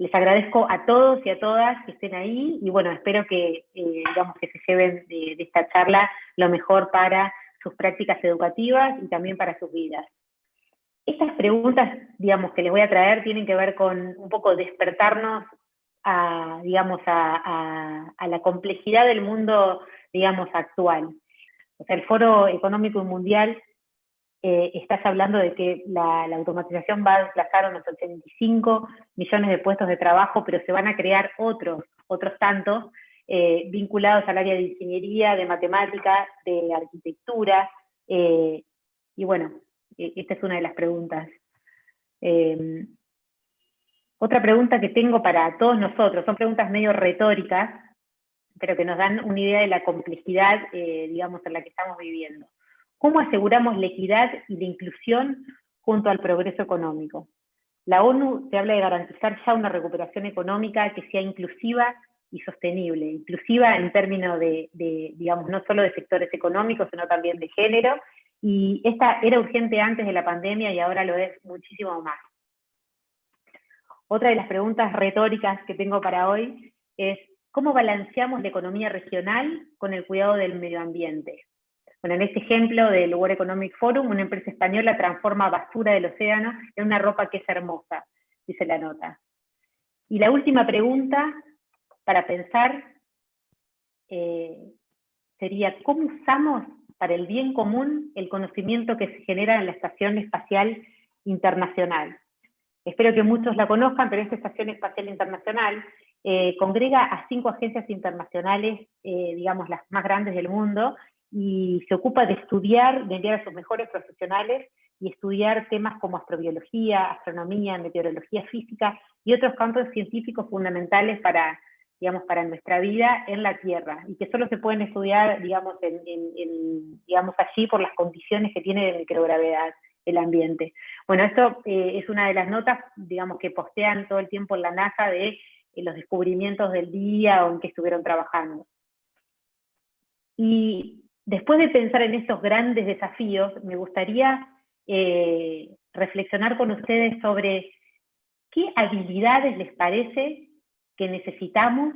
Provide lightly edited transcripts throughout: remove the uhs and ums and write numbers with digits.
Les agradezco a todos y a todas que estén ahí y bueno, espero que, digamos, que se lleven de esta charla lo mejor para sus prácticas educativas y también para sus vidas. Estas preguntas, digamos, que les voy a traer tienen que ver con un poco despertarnos a, digamos, a la complejidad del mundo, digamos, actual. O sea, el Foro Económico Mundial estás hablando de que la automatización va a desplazar unos 85 millones de puestos de trabajo, pero se van a crear otros tantos vinculados al área de ingeniería, de matemática, de arquitectura, y bueno, esta es una de las preguntas. Otra pregunta que tengo para todos nosotros, son preguntas medio retóricas, pero que nos dan una idea de la complejidad, digamos, en la que estamos viviendo. ¿Cómo aseguramos la equidad y la inclusión junto al progreso económico? La ONU te habla de garantizar ya una recuperación económica que sea inclusiva y sostenible, inclusiva en términos de, digamos, no solo de sectores económicos, sino también de género, y esta era urgente antes de la pandemia y ahora lo es muchísimo más. Otra de las preguntas retóricas que tengo para hoy es, ¿cómo balanceamos la economía regional con el cuidado del medio ambiente? Bueno, en este ejemplo del World Economic Forum, una empresa española transforma basura del océano en una ropa que es hermosa, dice la nota. Y la última pregunta, para pensar, sería, ¿cómo usamos para el bien común el conocimiento que se genera en la Estación Espacial Internacional? Espero que muchos la conozcan, pero esta Estación Espacial Internacional congrega a 5 agencias internacionales, digamos, las más grandes del mundo, y se ocupa de estudiar, de enviar a sus mejores profesionales y estudiar temas como astrobiología, astronomía, meteorología física y otros campos científicos fundamentales para, digamos, para nuestra vida en la Tierra, y que solo se pueden estudiar, digamos, digamos, allí por las condiciones que tiene de microgravedad el ambiente. Bueno, esto es una de las notas, digamos, que postean todo el tiempo en la NASA de los descubrimientos del día o en que estuvieron trabajando. Y después de pensar en estos grandes desafíos, me gustaría reflexionar con ustedes sobre qué habilidades les parece que necesitamos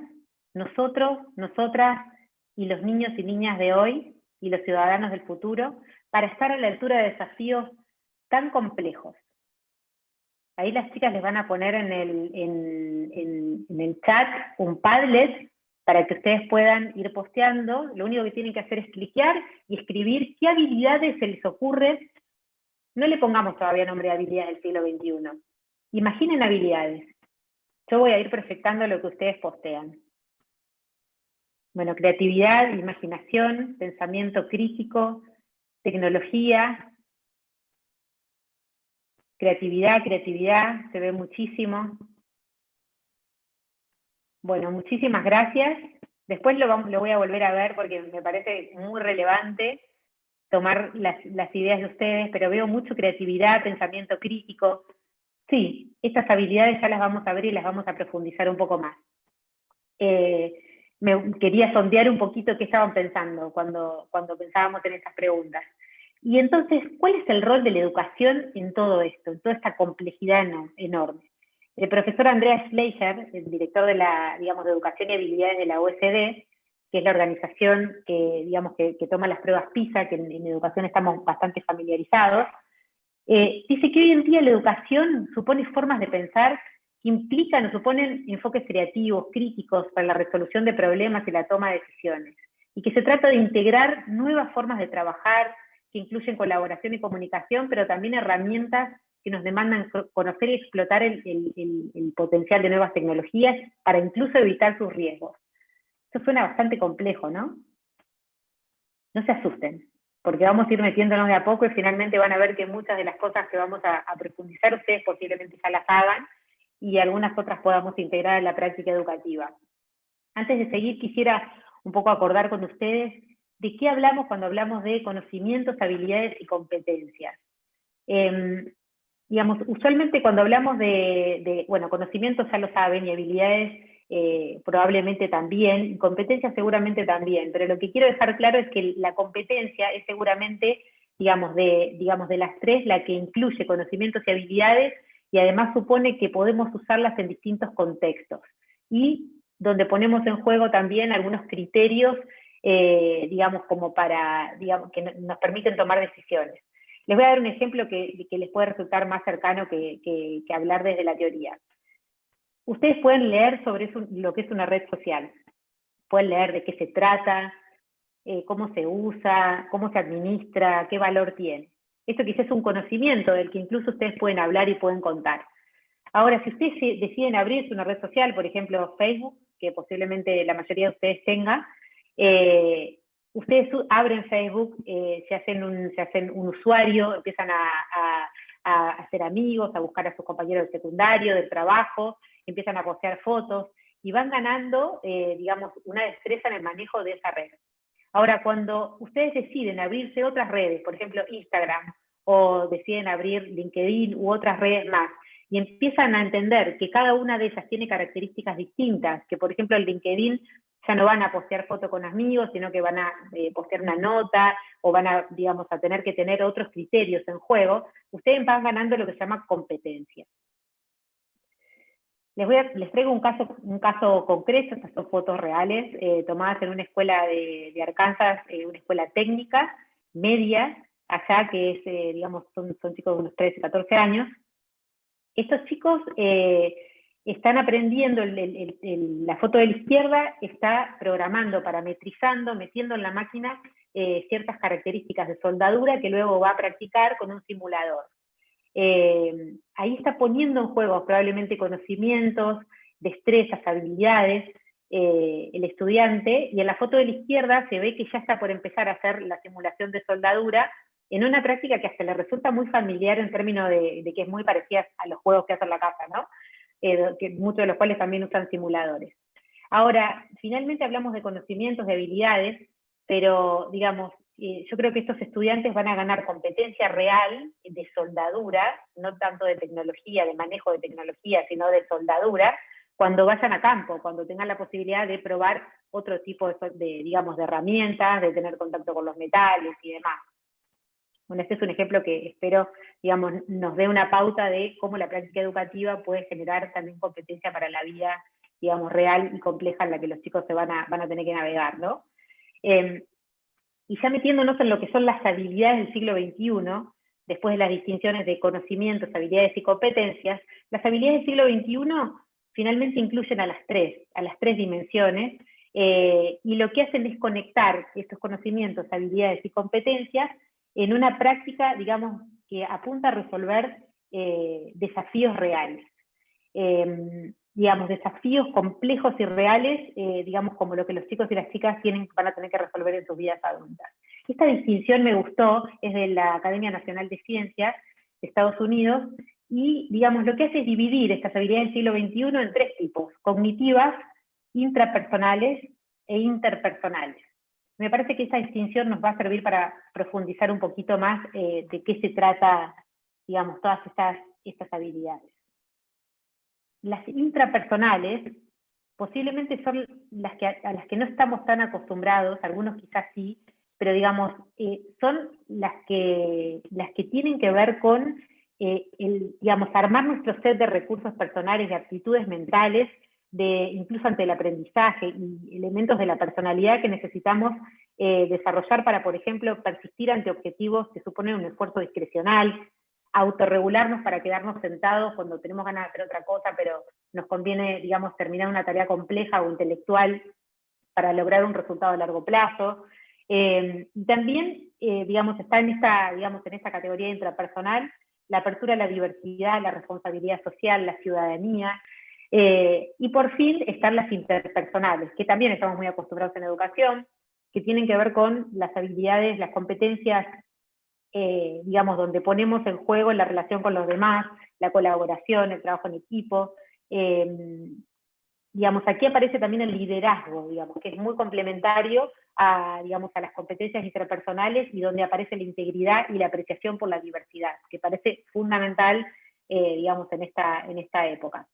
nosotros, nosotras y los niños y niñas de hoy y los ciudadanos del futuro para estar a la altura de desafíos tan complejos. Ahí las chicas les van a poner en el chat un Padlet para que ustedes puedan ir posteando. Lo único que tienen que hacer es cliquear y escribir qué habilidades se les ocurre. No le pongamos todavía nombre a habilidades del siglo XXI. Imaginen habilidades. Yo voy a ir perfectando lo que ustedes postean. Bueno, creatividad, imaginación, pensamiento crítico, tecnología. Creatividad, se ve muchísimo. Bueno, muchísimas gracias. Después lo voy a volver a ver porque me parece muy relevante tomar las ideas de ustedes, pero veo mucho creatividad, pensamiento crítico. Sí, estas habilidades ya las vamos a ver y las vamos a profundizar un poco más. Me quería sondear un poquito qué estaban pensando cuando pensábamos en estas preguntas. Y entonces, ¿cuál es el rol de la educación en todo esto, en toda esta complejidad enorme? El profesor Andreas Schleicher, el director de digamos, de Educación y Habilidades de la OECD, que es la organización que, digamos, que toma las pruebas PISA, que en educación estamos bastante familiarizados, dice que hoy en día la educación supone formas de pensar que implican o suponen enfoques creativos, críticos para la resolución de problemas y la toma de decisiones, y que se trata de integrar nuevas formas de trabajar, que incluyen colaboración y comunicación, pero también herramientas que nos demandan conocer y explotar el potencial de nuevas tecnologías para incluso evitar sus riesgos. Esto suena bastante complejo, ¿no? No se asusten, porque vamos a ir metiéndonos de a poco y finalmente van a ver que muchas de las cosas que vamos a profundizar ustedes posiblemente ya las hagan y algunas otras podamos integrar en la práctica educativa. Antes de seguir, quisiera un poco acordar con ustedes de qué hablamos cuando hablamos de conocimientos, habilidades y competencias. Digamos, usualmente cuando hablamos bueno, conocimientos ya lo saben, y habilidades probablemente también, y competencias seguramente también, pero lo que quiero dejar claro es que la competencia es seguramente, digamos, de las tres, la que incluye conocimientos y habilidades y además supone que podemos usarlas en distintos contextos, y donde ponemos en juego también algunos criterios, digamos, como para, digamos, que nos permiten tomar decisiones. Les voy a dar un ejemplo que les puede resultar más cercano que hablar desde la teoría. Ustedes pueden leer sobre lo que es una red social, pueden leer de qué se trata, cómo se usa, cómo se administra, qué valor tiene. Esto quizás es un conocimiento del que incluso ustedes pueden hablar y pueden contar. Ahora, si ustedes deciden abrirse una red social, por ejemplo Facebook, que posiblemente la mayoría de ustedes tenga, ustedes abren Facebook, se hacen un usuario, empiezan a hacer amigos, a buscar a sus compañeros del secundario, del trabajo, empiezan a postear fotos y van ganando, digamos, una destreza en el manejo de esa red. Ahora, cuando ustedes deciden abrirse otras redes, por ejemplo Instagram, o deciden abrir LinkedIn u otras redes más, y empiezan a entender que cada una de ellas tiene características distintas, que por ejemplo en LinkedIn ya no van a postear fotos con amigos, sino que van a postear una nota, o van a, digamos, a tener que tener otros criterios en juego, ustedes van ganando lo que se llama competencia. Les traigo un caso concreto. Estas son fotos reales, tomadas en una escuela de Arkansas, una escuela técnica, media, allá, que es, digamos, son chicos de unos 13, 14 años. Estos chicos están aprendiendo, la foto de la izquierda está programando, parametrizando, metiendo en la máquina ciertas características de soldadura que luego va a practicar con un simulador. Ahí está poniendo en juego probablemente conocimientos, destrezas, habilidades, el estudiante, y en la foto de la izquierda se ve que ya está por empezar a hacer la simulación de soldadura en una práctica que hasta le resulta muy familiar en términos de que es muy parecida a los juegos que hace en la casa, ¿no? Que muchos de los cuales también usan simuladores. Ahora, finalmente hablamos de conocimientos, de habilidades, pero digamos, yo creo que estos estudiantes van a ganar competencia real de soldadura, no tanto de tecnología, de manejo de tecnología, sino de soldadura, cuando vayan a campo, cuando tengan la posibilidad de probar otro tipo digamos, de herramientas, de tener contacto con los metales y demás. Bueno, este es un ejemplo que espero, digamos, nos dé una pauta de cómo la práctica educativa puede generar también competencia para la vida, digamos, real y compleja en la que los chicos se van a tener que navegar, ¿no? Y ya metiéndonos en lo que son las habilidades del siglo XXI, después de las distinciones de conocimientos, habilidades y competencias, las habilidades del siglo XXI finalmente incluyen a las tres dimensiones, y lo que hacen es conectar estos conocimientos, habilidades y competencias en una práctica, digamos, que apunta a resolver desafíos reales. Digamos, desafíos complejos y reales, digamos, como lo que los chicos y las chicas van a tener que resolver en sus vidas adultas. Esta distinción me gustó, es de la Academia Nacional de Ciencias de Estados Unidos, y, digamos, lo que hace es dividir estas habilidades del siglo XXI en tres tipos: cognitivas, intrapersonales e interpersonales. Me parece que esa distinción nos va a servir para profundizar un poquito más de qué se trata, digamos, todas estas habilidades. Las intrapersonales posiblemente son a las que no estamos tan acostumbrados, algunos quizás sí, pero digamos, son las que tienen que ver con, digamos, armar nuestro set de recursos personales, de aptitudes mentales, incluso ante el aprendizaje, y elementos de la personalidad que necesitamos desarrollar para, por ejemplo, persistir ante objetivos que suponen un esfuerzo discrecional, autorregularnos para quedarnos sentados cuando tenemos ganas de hacer otra cosa, pero nos conviene, digamos, terminar una tarea compleja o intelectual para lograr un resultado a largo plazo. Y también, digamos, está en esta categoría intrapersonal la apertura a la diversidad, la responsabilidad social, la ciudadanía, y por fin están las interpersonales, que también estamos muy acostumbrados en educación, que tienen que ver con las habilidades, las competencias, digamos, donde ponemos en juego la relación con los demás, la colaboración, el trabajo en equipo. Digamos, aquí aparece también el liderazgo, digamos, que es muy complementario digamos, a las competencias interpersonales, y donde aparece la integridad y la apreciación por la diversidad, que parece fundamental, digamos, en esta época.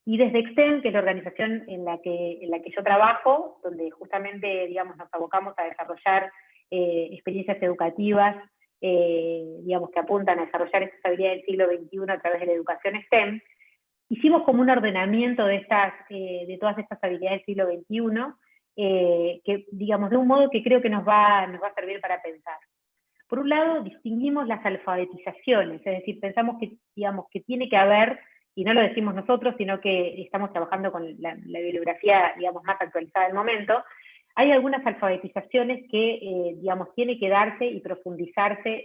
Y desde Extend, que es la organización en la que yo trabajo, donde justamente, digamos, nos abocamos a desarrollar experiencias educativas digamos, que apuntan a desarrollar estas habilidades del siglo XXI a través de la educación STEM, hicimos como un ordenamiento de todas estas habilidades del siglo XXI, que, digamos, de un modo que creo que nos va a servir para pensar. Por un lado, distinguimos las alfabetizaciones, es decir, pensamos que, digamos, que tiene que haber, y no lo decimos nosotros, sino que estamos trabajando con la bibliografía, digamos, más actualizada del momento, hay algunas alfabetizaciones que, digamos, tiene que darse y profundizarse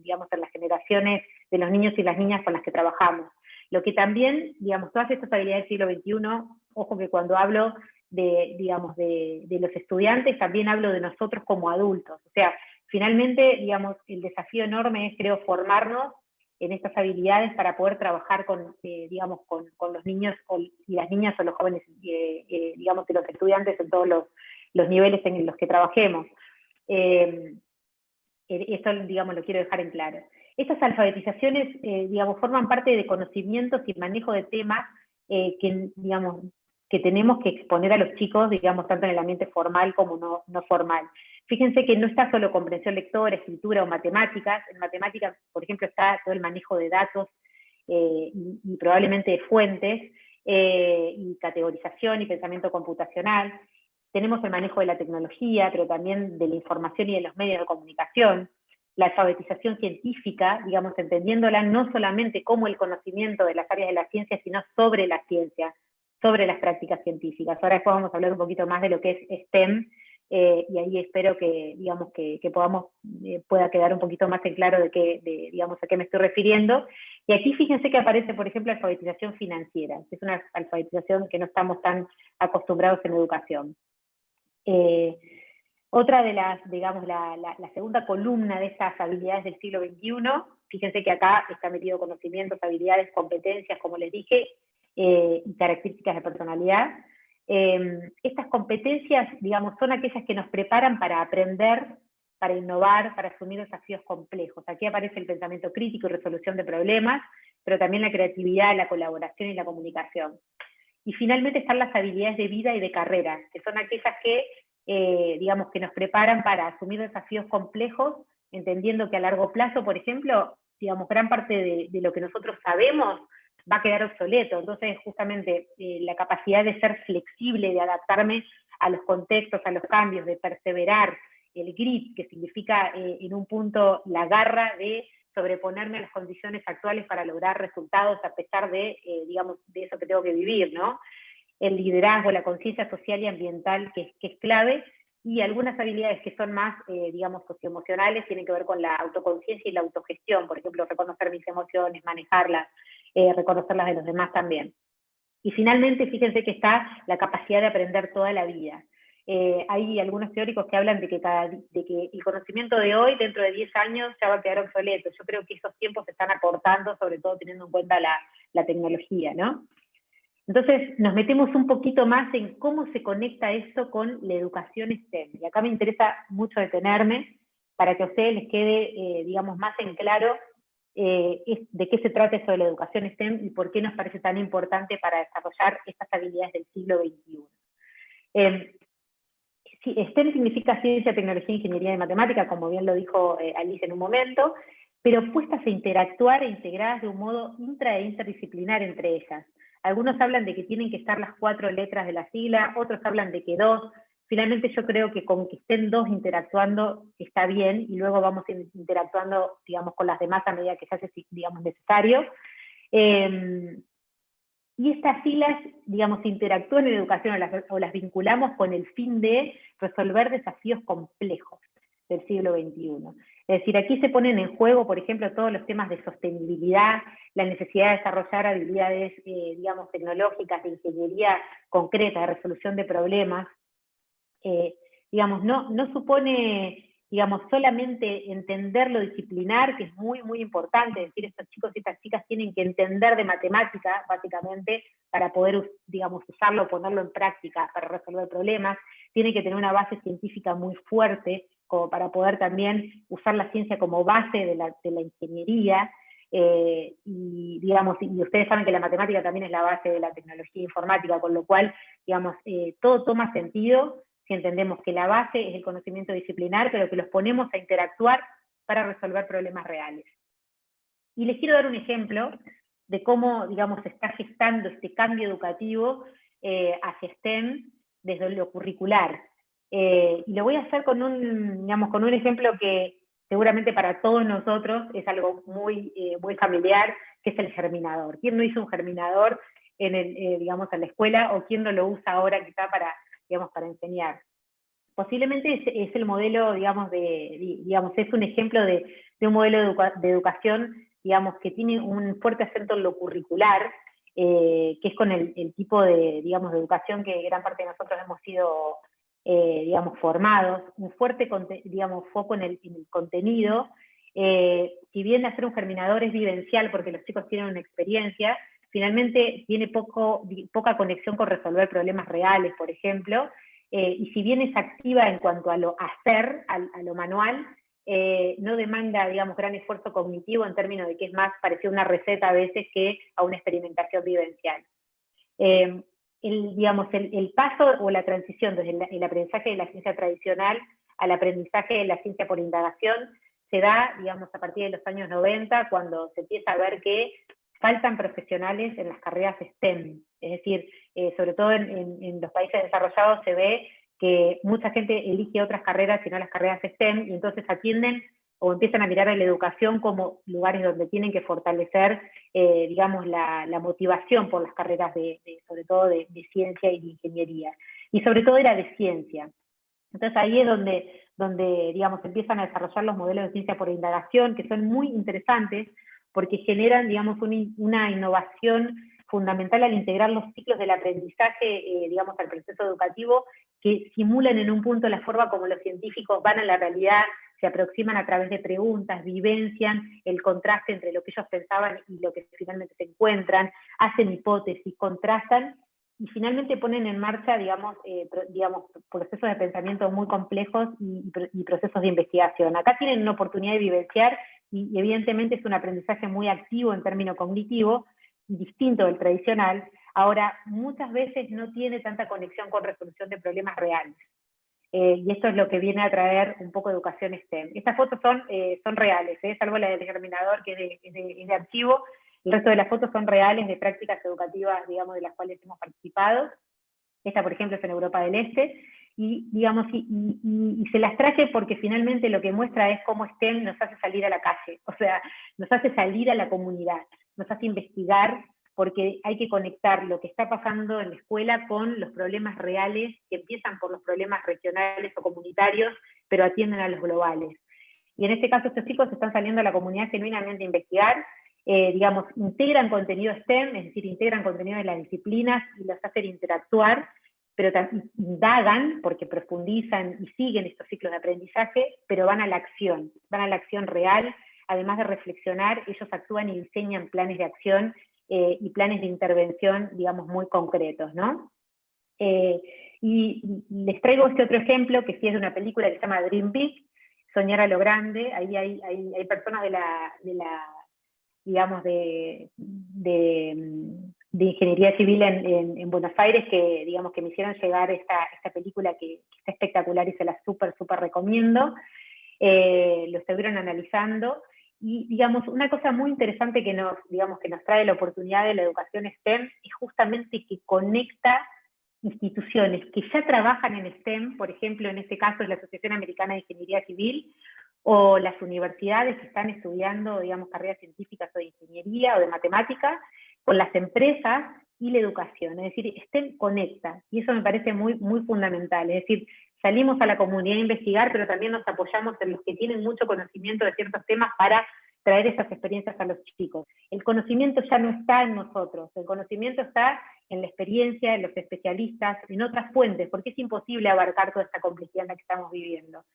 digamos, en las generaciones de los niños y las niñas con las que trabajamos. Lo que también, digamos, todas estas habilidades del siglo XXI, ojo que cuando hablo digamos, de los estudiantes, también hablo de nosotros como adultos. O sea, finalmente, digamos, el desafío enorme es, creo, formarnos en estas habilidades para poder trabajar digamos, con los niños y las niñas o los jóvenes, digamos, y los estudiantes en todos los niveles en los que trabajemos. Esto, digamos, lo quiero dejar en claro. Estas alfabetizaciones, digamos, forman parte de conocimientos y manejo de temas que, digamos, que tenemos que exponer a los chicos, digamos, tanto en el ambiente formal como no formal. Fíjense que no está solo comprensión lectora, escritura o matemáticas. En matemáticas, por ejemplo, está todo el manejo de datos y probablemente de fuentes, y categorización y pensamiento computacional. Tenemos el manejo de la tecnología, pero también de la información y de los medios de comunicación. La alfabetización científica, digamos, entendiéndola no solamente como el conocimiento de las áreas de la ciencia, sino sobre la ciencia, sobre las prácticas científicas. Ahora después vamos a hablar un poquito más de lo que es STEM, y ahí espero que, digamos, que pueda quedar un poquito más en claro digamos, a qué me estoy refiriendo. Y aquí fíjense que aparece, por ejemplo, alfabetización financiera, que es una alfabetización que no estamos tan acostumbrados en educación. Otra de las, digamos, la segunda columna de estas habilidades del siglo XXI, fíjense que acá está metido conocimientos, habilidades, competencias, como les dije, y características de personalidad. Estas competencias, digamos, son aquellas que nos preparan para aprender, para innovar, para asumir desafíos complejos. Aquí aparece el pensamiento crítico y resolución de problemas, pero también la creatividad, la colaboración y la comunicación. Y finalmente están las habilidades de vida y de carrera, que son aquellas que, digamos, que nos preparan para asumir desafíos complejos, entendiendo que a largo plazo, por ejemplo, digamos, gran parte de lo que nosotros sabemos va a quedar obsoleto. Entonces, justamente, la capacidad de ser flexible, de adaptarme a los contextos, a los cambios, de perseverar, el grit, que significa en un punto la garra de sobreponerme a las condiciones actuales para lograr resultados a pesar de, digamos, de eso que tengo que vivir, ¿no? El liderazgo, la conciencia social y ambiental, que es clave, y algunas habilidades que son más, digamos, socioemocionales, tienen que ver con la autoconciencia y la autogestión, por ejemplo, reconocer mis emociones, manejarlas, reconocerlas de los demás también. Y finalmente, fíjense que está la capacidad de aprender toda la vida. Hay algunos teóricos que hablan de que el conocimiento de hoy, dentro de 10 años, ya va a quedar obsoleto. Yo creo que esos tiempos se están acortando, sobre todo teniendo en cuenta la tecnología, ¿no? Entonces, nos metemos un poquito más en cómo se conecta esto con la educación STEM. Y acá me interesa mucho detenerme para que a ustedes les quede, digamos, más en claro de qué se trata eso de la educación STEM y por qué nos parece tan importante para desarrollar estas habilidades del siglo XXI. STEM significa ciencia, tecnología, ingeniería y matemática, como bien lo dijo Alice en un momento, pero puestas a interactuar e integradas de un modo intra e interdisciplinar entre ellas. Algunos hablan de que tienen que estar las 4 letras de la sigla, otros hablan de que 2. Finalmente yo creo que con que estén 2 interactuando está bien, y luego vamos interactuando, digamos, con las demás a medida que se hace, digamos, necesario. Y estas siglas, digamos, interactúan en educación o las vinculamos con el fin de resolver desafíos complejos del siglo XXI. Es decir, aquí se ponen en juego, por ejemplo, todos los temas de sostenibilidad, la necesidad de desarrollar habilidades, digamos, tecnológicas, de ingeniería concreta, de resolución de problemas. Digamos, no supone, digamos, solamente entender lo disciplinar, que es muy, muy importante. Es decir, estos chicos y estas chicas tienen que entender de matemática, básicamente, para poder, digamos, usarlo, ponerlo en práctica para resolver problemas. Tienen que tener una base científica muy fuerte, como para poder también usar la ciencia como base de la ingeniería. Y, digamos, y ustedes saben que la matemática también es la base de la tecnología informática, con lo cual, digamos, todo toma sentido si entendemos que la base es el conocimiento disciplinar, pero que los ponemos a interactuar para resolver problemas reales. Y les quiero dar un ejemplo de cómo, digamos, se está gestando este cambio educativo hacia STEM desde lo curricular. Y lo voy a hacer con con un ejemplo que seguramente para todos nosotros es algo muy familiar, que es el germinador. ¿Quién no hizo un germinador en la escuela, o quién no lo usa ahora quizá para enseñar? Posiblemente es el modelo, es un ejemplo de un modelo de educación, que tiene un fuerte acento en lo curricular, que es con el tipo de educación que gran parte de nosotros hemos sido, formados, un fuerte, foco en el contenido. Si bien hacer un germinador es vivencial porque los chicos tienen una experiencia, finalmente tiene poca conexión con resolver problemas reales, por ejemplo, y si bien es activa en cuanto a lo hacer, a lo manual, no demanda, gran esfuerzo cognitivo en términos de que es más parecido a una receta a veces que a una experimentación vivencial. El paso o la transición desde el aprendizaje de la ciencia tradicional al aprendizaje de la ciencia por indagación se da, a partir de los años 90, cuando se empieza a ver que faltan profesionales en las carreras STEM. Es decir, sobre todo en los países desarrollados se ve que mucha gente elige otras carreras y no las carreras STEM, y entonces atienden o empiezan a mirar a la educación como lugares donde tienen que fortalecer, la motivación por las carreras sobre todo de ciencia y de ingeniería. Y sobre todo era de ciencia. Entonces ahí es donde empiezan a desarrollar los modelos de ciencia por indagación, que son muy interesantes, porque generan, una innovación fundamental al integrar los ciclos del aprendizaje, al proceso educativo, que simulan en un punto la forma como los científicos van a la realidad, se aproximan a través de preguntas, vivencian el contraste entre lo que ellos pensaban y lo que finalmente se encuentran, hacen hipótesis, contrastan, y finalmente ponen en marcha, procesos de pensamiento muy complejos y procesos de investigación. Acá tienen una oportunidad de vivenciar, y evidentemente es un aprendizaje muy activo en términos cognitivos, distinto del tradicional. Ahora, muchas veces no tiene tanta conexión con resolución de problemas reales. Y esto es lo que viene a traer un poco de educación STEM. Estas fotos son reales, salvo la del germinador, que es de archivo. El resto de las fotos son reales, de prácticas educativas, de las cuales hemos participado. Esta, por ejemplo, es en Europa del Este. Y se las traje porque finalmente lo que muestra es cómo STEM nos hace salir a la calle, o sea, nos hace salir a la comunidad, nos hace investigar, porque hay que conectar lo que está pasando en la escuela con los problemas reales, que empiezan por los problemas regionales o comunitarios, pero atienden a los globales. Y en este caso estos chicos están saliendo a la comunidad genuinamente a investigar, integran contenido STEM, es decir, integran contenido de las disciplinas y los hacen interactuar, pero indagan porque profundizan y siguen estos ciclos de aprendizaje, pero van a la acción real. Además de reflexionar, ellos actúan y diseñan planes de acción y planes de intervención, muy concretos, ¿no? Y les traigo este otro ejemplo, que sí es de una película que se llama Dream Big, Soñar a lo Grande. Ahí hay personas de ingeniería civil en Buenos Aires que me hicieron llegar esta película que está espectacular y se la súper recomiendo. Lo estuvieron analizando. Y, una cosa muy interesante que nos trae la oportunidad de la educación STEM es justamente que conecta instituciones que ya trabajan en STEM, por ejemplo, en este caso es la Asociación Americana de Ingeniería Civil, o las universidades que están estudiando, carreras científicas o de ingeniería o de matemática, con las empresas y la educación. Es decir, STEM conecta, y eso me parece muy fundamental. Es decir, salimos a la comunidad a investigar, pero también nos apoyamos en los que tienen mucho conocimiento de ciertos temas para traer esas experiencias a los chicos. El conocimiento ya no está en nosotros, el conocimiento está en la experiencia, en los especialistas, en otras fuentes, porque es imposible abarcar toda esta complejidad en la que estamos viviendo.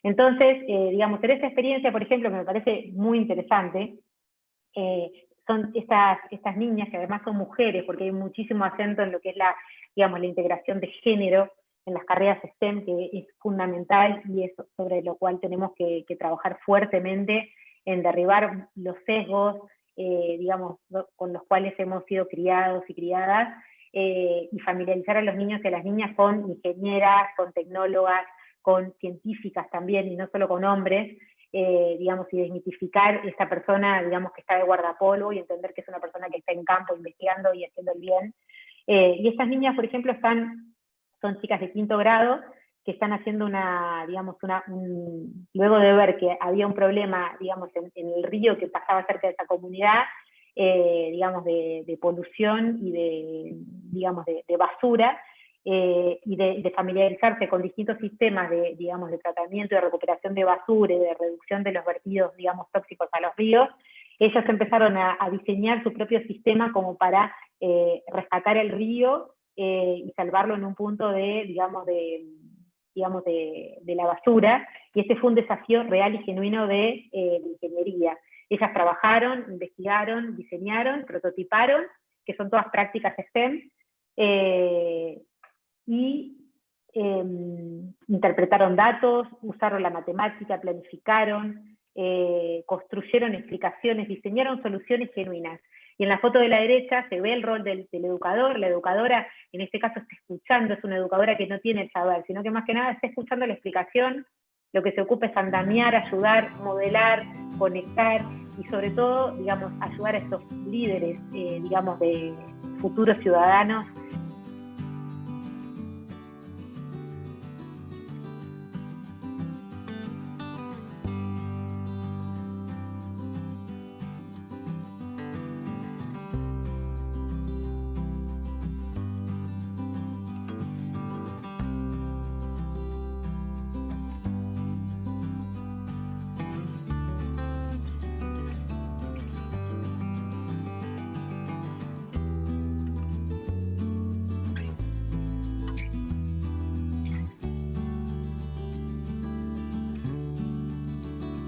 Entonces, en esa experiencia, por ejemplo, que me parece muy interesante, son estas niñas, que además son mujeres, porque hay muchísimo acento en lo que es la integración de género en las carreras STEM, que es fundamental, y es sobre lo cual tenemos que trabajar fuertemente en derribar los sesgos, con los cuales hemos sido criados y criadas, y familiarizar a los niños y a las niñas con ingenieras, con tecnólogas, con científicas también, y no solo con hombres, digamos, y desmitificar esa persona, digamos, que está de guardapolvo y entender que es una persona que está en campo investigando y haciendo el bien. Y estas niñas, por ejemplo, son chicas de 5º grado que están haciendo luego de ver que había un problema, digamos, en el río que pasaba cerca de esa comunidad, digamos, de polución y digamos, de basura, y de familiarizarse con distintos sistemas digamos, de tratamiento y de recuperación de basura y de reducción de los vertidos, digamos, tóxicos a los ríos. Ellos empezaron a diseñar su propio sistema como para rescatar el río y salvarlo en un punto digamos, de la basura, y este fue un desafío real y genuino de ingeniería. Ellas trabajaron, investigaron, diseñaron, prototiparon, que son todas prácticas STEM, y interpretaron datos, usaron la matemática, planificaron, construyeron explicaciones, diseñaron soluciones genuinas. Y en la foto de la derecha se ve el rol del educador. La educadora, en este caso, está escuchando, es una educadora que no tiene el saber, sino que más que nada está escuchando la explicación. Lo que se ocupa es andamiar, ayudar, modelar, conectar y sobre todo, digamos, ayudar a estos líderes, digamos, de futuros ciudadanos